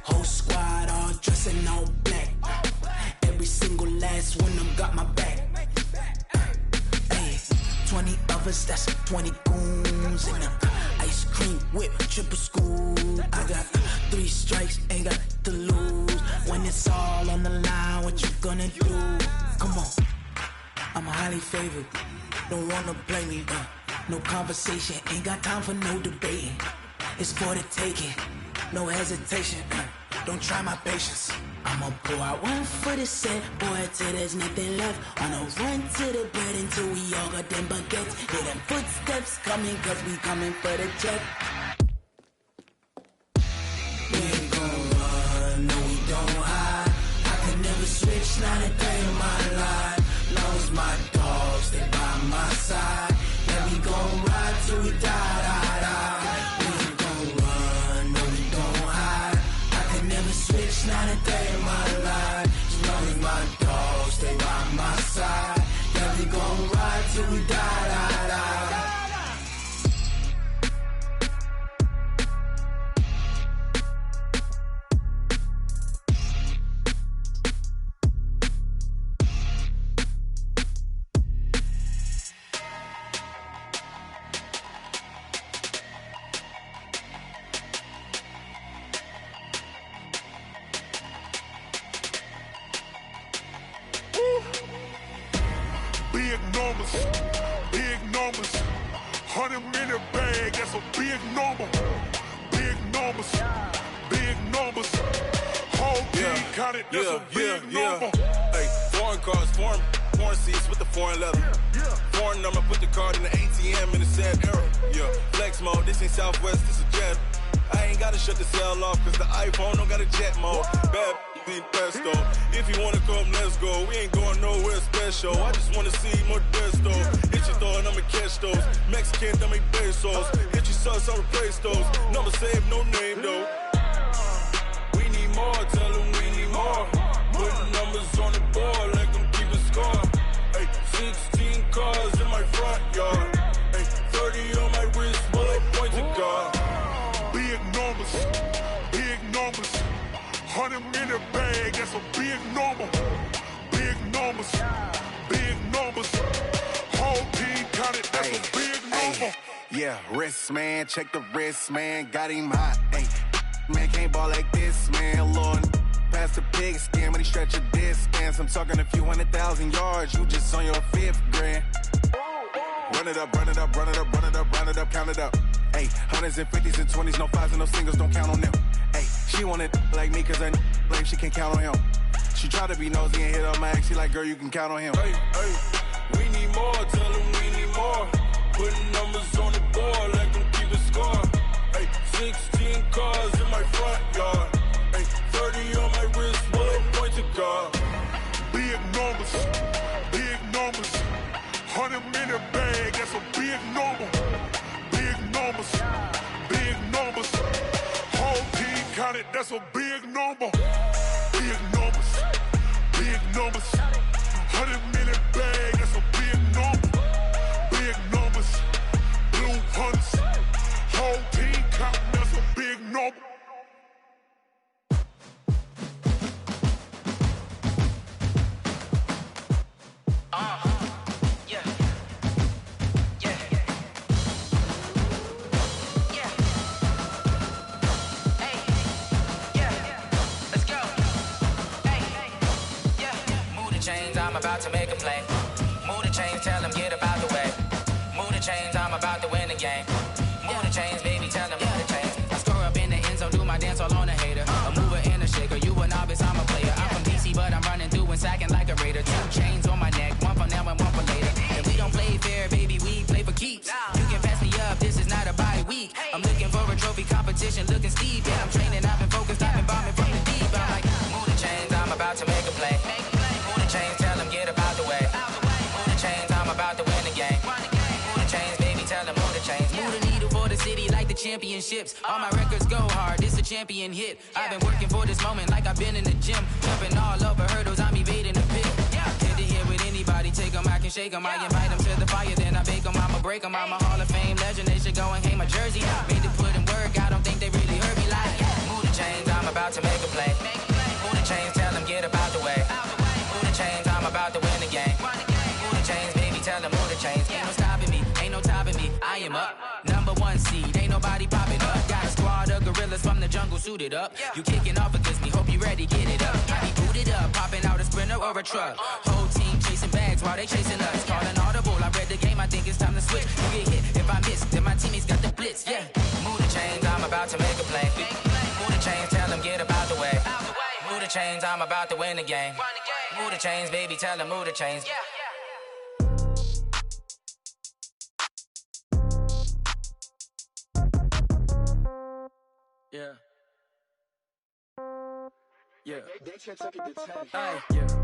Speaker 7: Whole squad all dressing all black. Every single last one of them got my back. Hey, 20 of us, that's 20 goons in them. Ice cream whip, triple school. I got 3 strikes, ain't got to lose. When it's all on the line, what you gonna do? Come on, I'm highly favored. Don't wanna play me, no conversation, ain't got time for no debating. It's for the taking, no hesitation. Don't try my patience. I'ma pour out one for the set, boy, till there's nothing left. On a run to the bread until we all got them baguettes. Hear them footsteps coming, cause we coming for the check. We ain't gon' run, no we don't hide. I can never switch, not a day in my life. Long as my dogs, they by my side. Yeah, we gon' ride till we die. We ain't gon' run, no we don't hide. I can never switch, not a day in my life. As long as my dogs stay by my side. Yeah, we gon' ride till we die.
Speaker 10: Big numbers, 100-minute bag, that's a big number. Big numbers, whole team counted, that's a big number.
Speaker 11: Hey, foreign cars, foreign seats with the foreign leather. Foreign number, put the card in the ATM in the sad era. Yeah, flex mode, this ain't Southwest, this is jet. I ain't gotta shut the cell off, cause the iPhone don't got a jet mode. Bad Pesto. If you wanna come, let's go. We ain't going nowhere special. I just wanna see Modesto. Hit your thought, I'ma catch those. Mexican, I make pesos. Hit your sus, I'll replace those. Number save, no name though. We need more, tell them we need more. Putting numbers on the board, like them keep a score. Ay, 16 cars in my front yard. Ay, 30 on my wrist, bullet point to God.
Speaker 10: Big numbers, big numbers. 100 in the bag, that's a big number. Big numbers, big numbers. Whole team counted, that's a big number.
Speaker 12: Yeah, wrist man, check the wrist man, got him hot. Ay, man can't ball like this, man. Lord, past the pig skin when he stretch a distance. I'm talking a few 100,000 yards, you just on your 5th grand. Run it up, run it up, run it up, run it up, run it up, count it up. Ay, 100s and 50s and 20s, no 5s and no singles, don't count on them. Ay, she want it like me, cause her blame she can't count on him. She try to be nosy and hit up my ex, she like, girl, you can count on him.
Speaker 11: Hey, hey, we need more, tell them we need more. Putting numbers on the board, like them keep a score. Hey, 16 cars in my front yard. Hey, 30 on my wrist, bullet point to God.
Speaker 10: Big numbers, big numbers. 100 in the bag, that's a big number. Big numbers, big numbers. Whole team counted, that's a big number. Big numbers, big numbers. 100 in the bag, that's a big number. Big numbers, blue hunts. Whole team counting, that's a big number.
Speaker 9: I'm about to make a play. Move the chains, tell them get up out the way. Move the chains, I'm about to win the game. Move the chains, baby, tell them move the chains. I score up in the end zone, do my dance all on a hater. A mover and a shaker, you a novice, I'm a player. I'm from DC, but I'm running through and sacking like a raider. 2 chains on my neck, one for now and one for later. And we don't play fair, baby, we play for keeps. You can pass me up, this is not a bye week. I'm looking for a trophy competition, looking steep. Yeah, I'm training, I've been focused, I've been bombing from the deep. I'm like, move the chains, I'm about to make a play. Move the chains, tell them get up out the way. Move the chains, I'm about to win the game. Move the chains, baby, tell them move the chains. Move the needle for the city like the championships. All my records go hard, this a champion hit. I've been working for this moment like I've been in the gym. Jumping all over hurdles, I'm evading the pit. Head to head with anybody, take them, I can shake them. I invite them to the fire, then I bake them, I'ma break them. I'm a Hall of Fame legend, they should go and hang my jersey. Made to put in work, I don't think they really heard me like, move the chains, I'm about to make a play. Move the chains, tell them get up out the way. Move the chains, I'm about to win the game. Move the chains, baby, tell them move the chains. Ain't no stopping me, ain't no topping me. I am up, #1 seed, ain't nobody popping up. Got a squad of gorillas from the jungle suited up. You kicking off against me, hope you ready, get it up. I be booted up, popping out a Sprinter or a truck. Whole team chasing bags while they chasing us. Calling audible, I read the game, I think it's time to switch. You get hit, if I miss, then my teammates got the blitz, yeah. Move the chains, I'm about to make a play. Move the chains, tell them get up out the way. Move the chains, I'm about to win the game. Move the chains, baby, tell them move the chains.
Speaker 6: Yeah. Yeah. Yeah.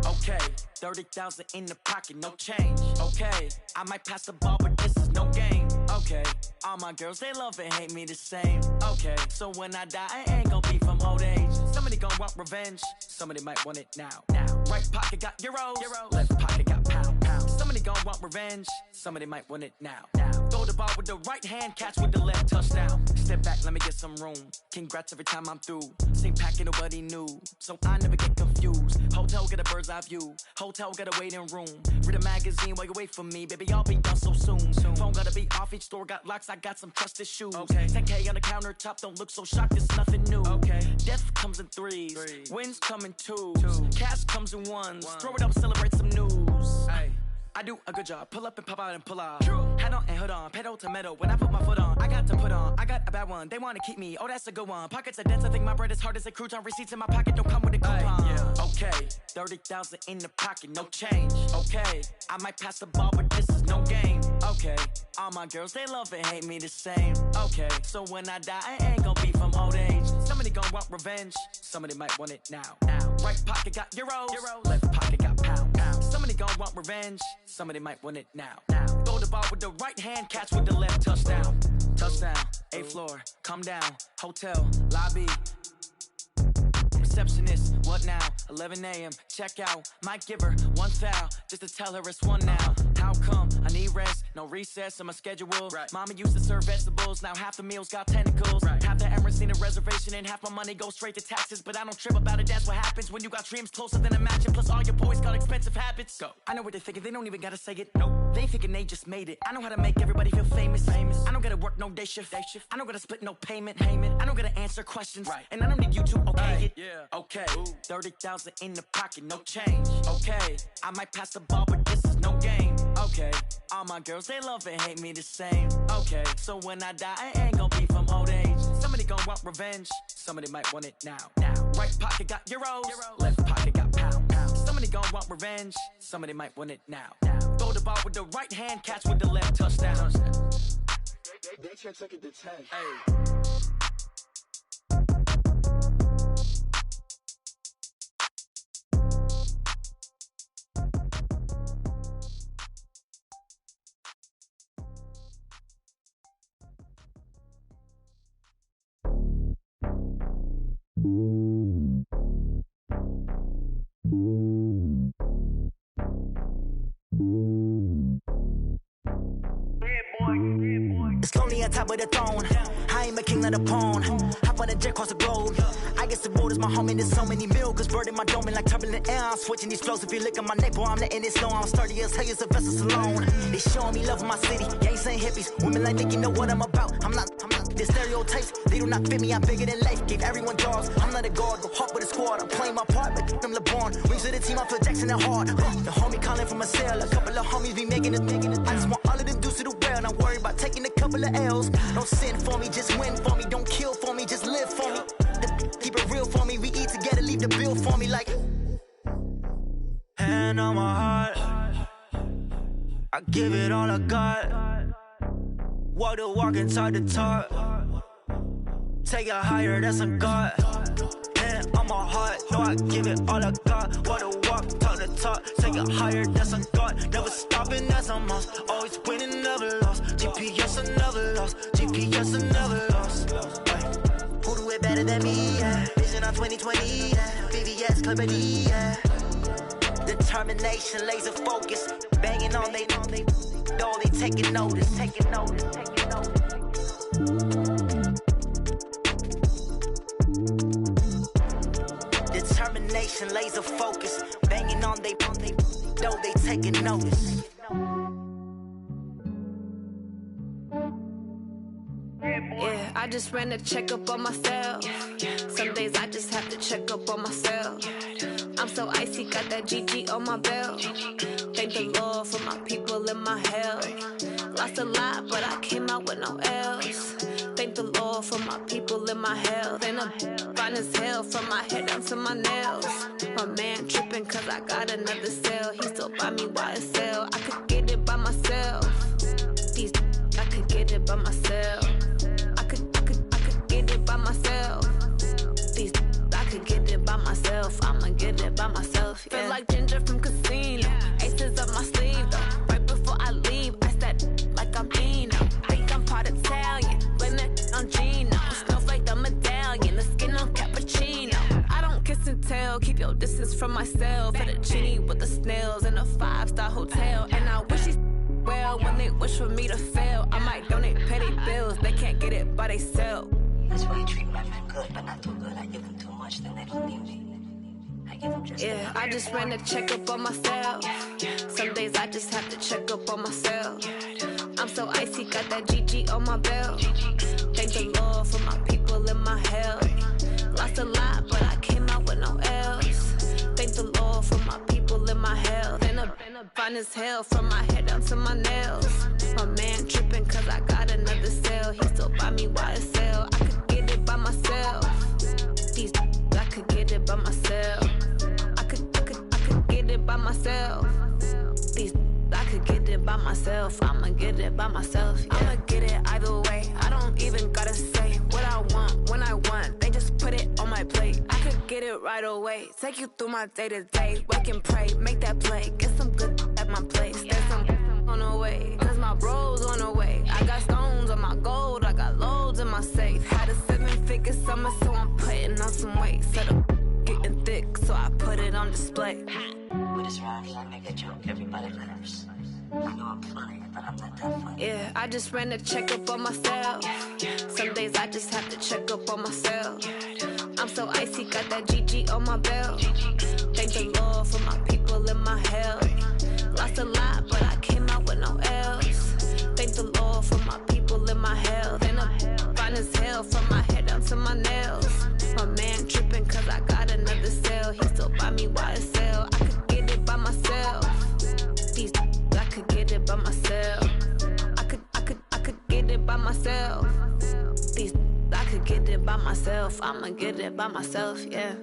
Speaker 6: Okay. 30,000 in the pocket, no change. Okay. I might pass the ball, but this is no game. Okay. All my girls, they love and hate me the same. Okay. So when I die, I ain't gon' be from old age. Somebody gon' want revenge. Somebody might want it now. Right pocket got euros. Left pocket got pound. Somebody gon' want revenge. Somebody might want it now. Throw the ball with the right hand, catch with the left, touchdown. Step back, let me get some room. Congrats every time I'm through. Same packet, nobody knew, so I never get confused. Hotel get a bird's eye view. Hotel got a waiting room. Read a magazine while you wait for me, baby. I'll be done so soon. Phone gotta be off. Each store got locks. I got some trusted shoes. 10K on the countertop. Don't look so shocked. It's nothing new. Death comes in threes. Wins come in twos. Cash comes in ones. Throw it up, celebrate some news. I do a good job. Pull up and pop out and pull out. Head on and hood on. Pedal to metal. When I put my foot on, I got to put on. I got a bad one. They want to keep me. Oh, that's a good one. Pockets are dense. I think my bread is hard as a crouton. Receipts in my pocket don't come with a coupon. Okay. 30,000 in the pocket. No change. Okay. I might pass the ball, but this is no game. Okay. All my girls, they love and hate me the same. Okay. So when I die, I ain't gonna be from old age. Somebody Somebody gon' want revenge. Somebody might want it now. Right pocket got euros. Left pocket got pounds. Somebody gon' want revenge. Somebody might want it now. Throw the ball with the right hand, catch with the left. Touchdown. Touchdown. 8th floor. Come down. Hotel. Lobby. Receptionist, what now? 11 a.m. Check out. Might give her one foul just to tell her it's one now. How come? I need rest, no recess in my schedule. Right. Mama used to serve vegetables, now half the meals got tentacles. Right. Half the Emirates need a reservation and half my money goes straight to taxes. But I don't trip about it, that's what happens when you got dreams closer than imagine. Plus all your boys got expensive habits. Go. I know what they're thinking, they don't even gotta say it. Nope. They thinking they just made it. I know how to make everybody feel famous. I don't gotta work no day shift. I don't gotta split no payment. I don't gotta answer questions. Right. And I don't need you to okay it. Yeah. Okay, 30,000 in the pocket, no change. Okay, I might pass the ball, but this is no game. Okay, all my girls, they love and hate me the same. Okay, so when I die, I ain't gon' be from old age. Somebody gon' want revenge, somebody might want it now. Right pocket got euros, left pocket got pounds. Somebody gon' want revenge, somebody might want it now. Throw the ball with the right hand, catch with the left. Touchdown.
Speaker 13: They check it to 10.
Speaker 6: Hey.
Speaker 14: It's lonely on top of the throne. I ain't a king of the pawn. Hop on a jet across the globe. I guess the road is my home and there's so many milk. Bird in my dome and like turbulent air. I'm switching these flows. If you look at my neck, boy, I'm letting it slow. I'm sturdy as hell, it's a vessel alone. They showing me love in my city. Gangs saying hippies. Women like Nicky know what I'm about. I'm not. The stereotypes, they do not fit me. I'm bigger than life. Gave everyone jobs. I'm not a guard, but hawk with a squad. I'm playing my part, but them LeBron. Wings of the team, I feel Jackson and hard. The homie calling from a cell. A couple of homies be making it. I just want all of them dudes to do well. Not worry about taking a couple of L's. Don't sin for me, just win for me. Don't kill for me, just live for me. Keep it real for me. We eat together, leave the bill for me like. Hand on my heart, I give it all I got. Walk the walk and talk the talk. Take it higher, that's a God. Hand on my heart, no, I give it all I got. Walk the walk, talk the talk. Take it higher, that's a God. Never stopping, that's a must. Always winning, never lost. GPS, I never lost. GPS, I never lost. Who do it better than me? Yeah. Vision on 2020. Yeah. VVS, Clarity. Yeah. Determination, laser focus. Banging on they though they taking notice. Determination, laser focus. Banging on they though they taking notice.
Speaker 15: Yeah, I just ran a checkup on myself. Some days I just have to check up on myself. I'm so icy, got that GG on my belt. Thank the Lord for my people in my health. Lost a lot, but I came out with no L's. Thank the Lord for my people in my health. And I'm fine as hell from my head down to my nails. My man tripping cause I got another cell. He still buy me YSL. I could get it by myself. These I could get it by myself. I could get it by myself. These I could get it by myself. I'ma get it by myself. Yeah. Feel like Ginger from Casino. Aces up my sleeve though. Right before I leave, I said like I'm Eno. Think I'm part Italian. Blame it on Gino. Snowflake the medallion. The skin on cappuccino. I don't kiss and tell. Keep your distance from myself. Fettuccine with the snails in a 5-star hotel. And I wish he's well when they wish for me to fail. I might donate petty bills. They can't get it by themselves.
Speaker 16: That's why you treat my men good, but not too good. I give them too much, then they don't need me. I give them just
Speaker 15: yeah, I just ran a checkup on myself. Some days I just have to check up on myself. I'm so icy, got that GG on my belt. Thank the Lord for my people in my health. Lost a lot, but I came out with no L's. Thank the Lord for my people in my health. And I'm fine as hell from my head down to my nails. My man tripping cause I got another cell. He still buy me YSL. I could get it by myself. These I could get it by myself. I could get it by myself. These I could get it by by myself. I'ma get it by myself. Yeah. I'ma get it either way. I don't even gotta say what I want when I want. They just put it on my plate. I could get it right away. Take you through my day to day. Wake and pray, make that play. Get some good at my place. There's some on the way, cause my bro's on the way. I got stones on my gold. I got loads in my safe. Had a 7-figure summer, so I'm putting on some weight. Set up getting thick, so I put it on display.
Speaker 16: With this round here, I make a joke, everybody laughs. I know I'm funny, but I'm not that funny.
Speaker 15: Yeah, I just ran a checkup on myself. Some days I just have to check up on myself. I'm so icy, got that GG on my belt. Thank the Lord for my people in my health. Lost a lot, but I came out with no L's. Thank the Lord for my people in my health. And I'm fine as hell from my head down to my nails. My man tripping cause I got another sale. He still buy me YSL. I could get it by myself. These I could get it by myself. I could get it by myself. These I could get it by myself. I'ma get it by myself, yeah.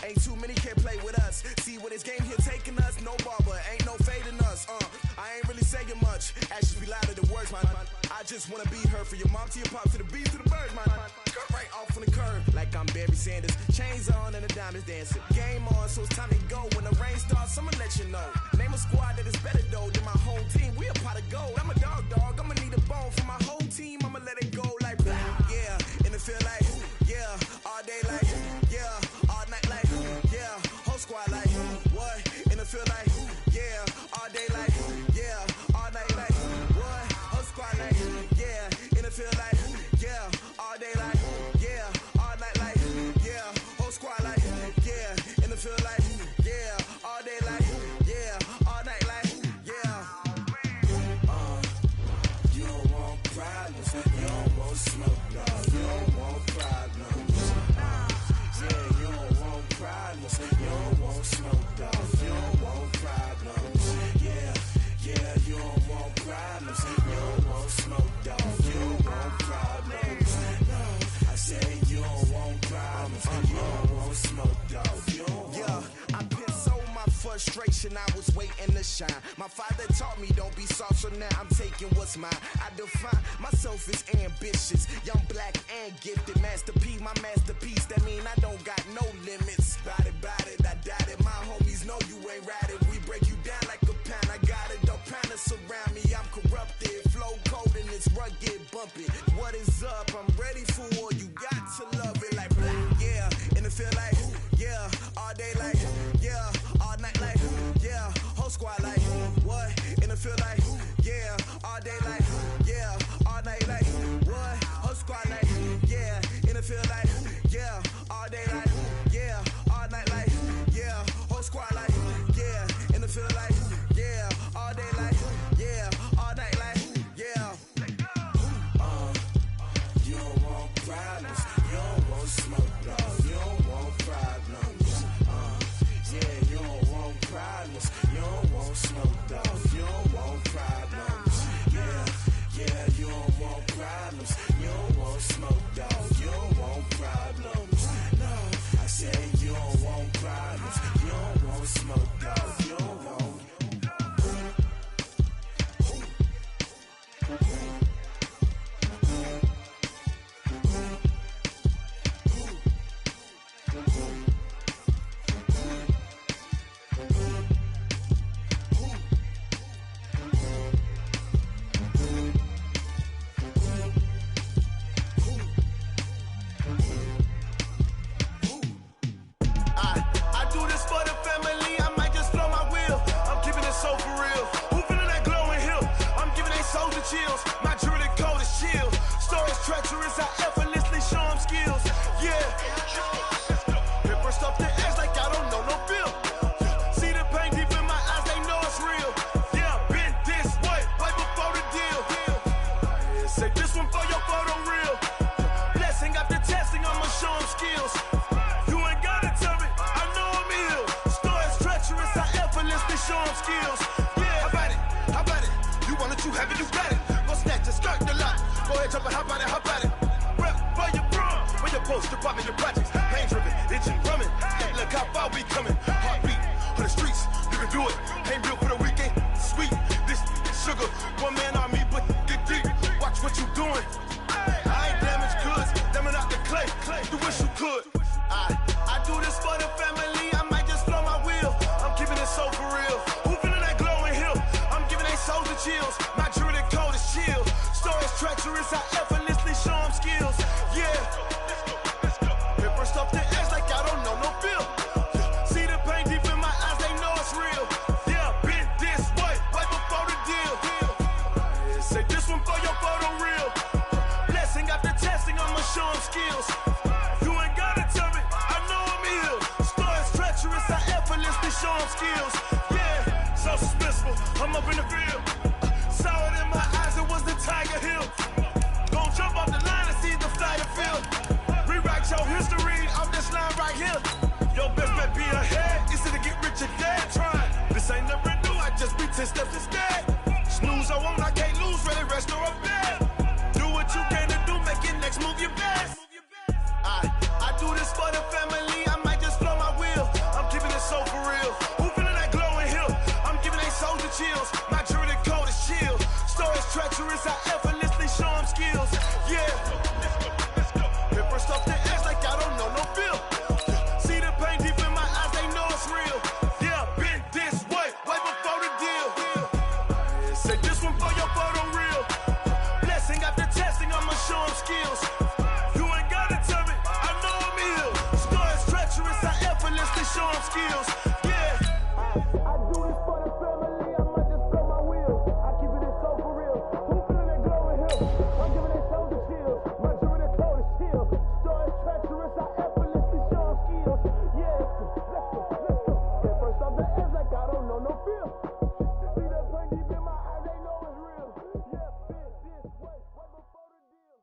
Speaker 17: Ain't too many can play with us. See where this game here taking us. No barber, ain't no fading us. I ain't really saying much. Actions be louder than words, man. I just wanna be heard from your mom to your pop to the beat to the birds, man. Cut right off on the curb like I'm Barry Sanders. Chains on and the diamonds dancing. Game on, so it's time to go. When the rain starts, I'ma let you know. Name a squad that is better though than my home team. We a pot of gold. I'm a dog. I'ma need a bone for my whole team. I'ma let it go like yeah. And it feel like yeah. All day like yeah. All night like yeah. Whole squad like what? And it feel like yeah. All day like yeah. All night like what? Whole squad like yeah. And it feel like yeah. All day like yeah. All night like yeah. Whole squad like yeah. And it feel like yeah. All day like yeah. All night like yeah. You don't want problems. You don't want smoke, dog. You don't want problems. Yeah, you don't want problems. You don't want smoke, dog. You don't want problems. Yeah, you don't want problems. You don't want smoke, dog. You don't want problems. No, I said you don't want problems. You don't want smoke, dog. You don't want. I've been so my frustration, I was waiting to shine. My father taught me don't be soft, so now I'm taking what's mine. I define myself as ambitious, young, black, and gifted. Master P, my masterpiece. That mean I don't got no limits. Bout it, I doubt it. My homies know you ain't ratted. We break you down like a pound. I got it, don't pound to surround me. I'm corrupted, flow cold and it's rugged, bumpy. What is up? I'm ready for war. You got to love it like yeah. And it feel like yeah. All day like yeah. All night like yeah. Whole squad like what? And it feel like yeah. All day like yeah. All night like what? Whole squad like yeah. And it feel like yeah. All day like yeah. All night like yeah. Whole squad like yeah. And it feel like yeah. All day like yeah. All night like yeah. You don't want problems. You don't want smoke, dog. You don't want problems. Yeah, you don't want problems. You don't want smoke, dog. You don't want problems. Yeah, you don't want problems. You don't want smoke, dog. You don't want problems. No, I said you don't want problems. You don't want smoke, dog. You don't want. I do this for the family. I might just blow my wheel. I'm keeping it so for real. Who feeling that glowing hill? I'm giving they soldier chills. My jewelry cold is chill. Stories treacherous. I effortlessly show them skills. Yeah. Hit burst off the edge like I don't know no feel. See the pain deep in my eyes. They know it's real. Yeah, been this way before the deal. Say this one for your photo reel. Blessing after testing. I'ma show them skills. You ain't gotta tell me. I know I'm ill. Stories treacherous. I effortlessly show them skills. Yeah, how about it? You want it, you have it, you got it. Go snatch it, skirt the lot. Go ahead, jump it, how about it? Rep for your brum. For your post, department, your projects. Pain driven, itching, drumming. Look how far we coming. Heartbeat for the streets. You can do it. Ain't built for the weekend. Sweet, this sugar. One man army, but get deep. Watch what you doing. I ain't damaged goods. Damn out the clay. You wish you could. I do this for the family. I might just blow my wheel. I'm keeping it so for real. Who feeling that glowing hill? I'm giving they soldier chills. My jewelry cold is chill. Stories treacherous. I effortlessly show them skills. Yeah. Hit burst off the edge like I don't know no feel. See the pain deep in my eyes. They know it's real. Yeah, been this way before the deal. Say this one for your photo reel. Blessing after testing. I'ma show them skills. You ain't gotta tell me. I know I'm ill. Stories treacherous. I effortlessly show them skills. Yeah, so suspenseful. I'm up in the field. Saw it in my eyes. It was the Tiger Hill. Gon' jump off the line and see the fly the field. Rewrite your history off this line right here. Your best bet be ahead. Easy to get rich or dead. Trying. This ain't never new. I just be 10 steps instead. Snooze I won't. I can't lose. Ready, rest or a bed. Do what you can to do. Make your next move your best. I do this for the family. I might just blow my wheel. skills. Yeah. I do this for the family, I might just blow my wheel. I keep it so for real. Who feeling that glowing hill? I'm giving their souls a chill. My jewelry cold is chill. Story treacherous, I effortlessly show them skills. Yeah, let's go. At first off the edge like I don't know no feel. See that pain deep in my eyes, they know it's real. Yeah, fit this way, right before the deal.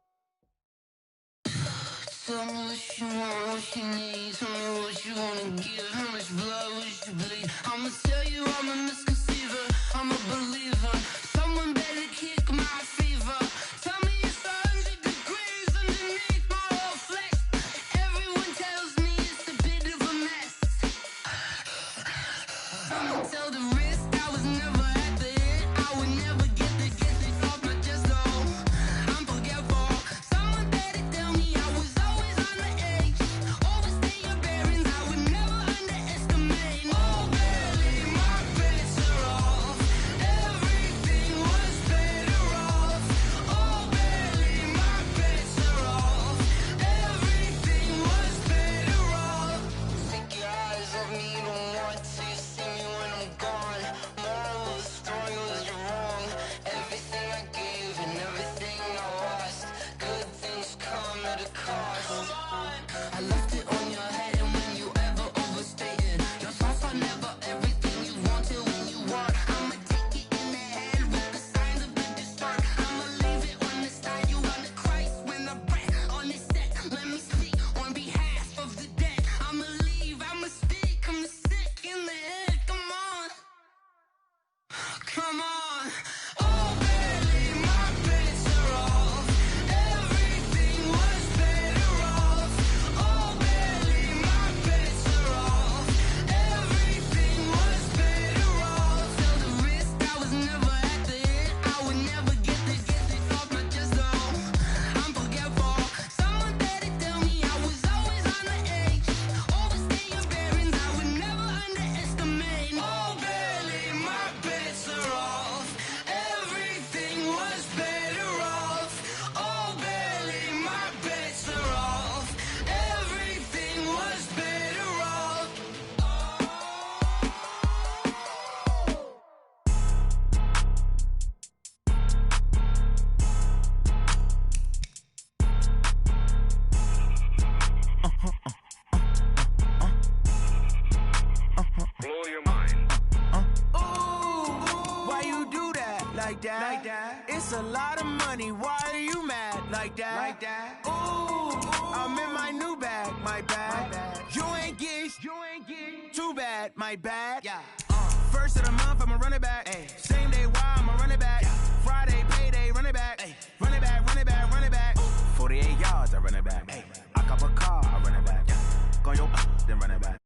Speaker 18: Tell me what you want, what you need. Tell me what you wanna give. How much blood would you bleed? I'ma tell you I'm a misconceiver. I'm a believer. Someone better kick my fever. Tell me it's 100 degrees underneath my whole flesh. Everyone tells me it's a bit of a mess. Someone tell the risk I was never at the hit. I would never get it off my chest though. I'm forgetful. Someone better tell me I was always on the edge. Overstay your bearings, I would never underestimate. Oh baby, my bets are off. Everything was better off. Oh baby, my bets are off. Everything was better off. Take your eyes off me, you don't want to see me when I'm gone. Moral of the story was you're wrong. Everything I gave and everything I lost. Good things come at a cost. I left it on your head and when you ever overstated. Your thoughts are never everything you wanted when you want. I'ma take it in the head with the signs of the distort. I'ma leave it on the side. You on the Christ when I breath on this set. Let me speak on behalf of the dead. I'ma leave, I'ma speak. I'm sick in the head. Come on. Come on. Oh baby, my bets are off. Everything was better off. Oh baby, my bets are off. Everything was better off. Tell the risk I was never at the hit. I would never get it off my chest though. I'm forgetful. Someone better tell me I was always on the edge. Overstay your bearings, I would never underestimate. Oh baby, my bets are off. Everything was better off. Oh baby, my bets are off. Everything was better off.
Speaker 5: Blow your mind.
Speaker 17: Why you do that? Like that? Like that? It's a lot of money. Why are you mad? Like that? Like that? Ooh, I'm in my new bag. My bad. You ain't get. Too bad. My bad. Yeah. First of the month, I'ma run it back. Ay. Same day, why I'ma run it back. Yeah. Friday, payday, run it back. Ay. Run it back, run it back, run it back. 48 yards, I run it back. Ay. I cop a car, I run it back. Yeah. Go yo, then run it back.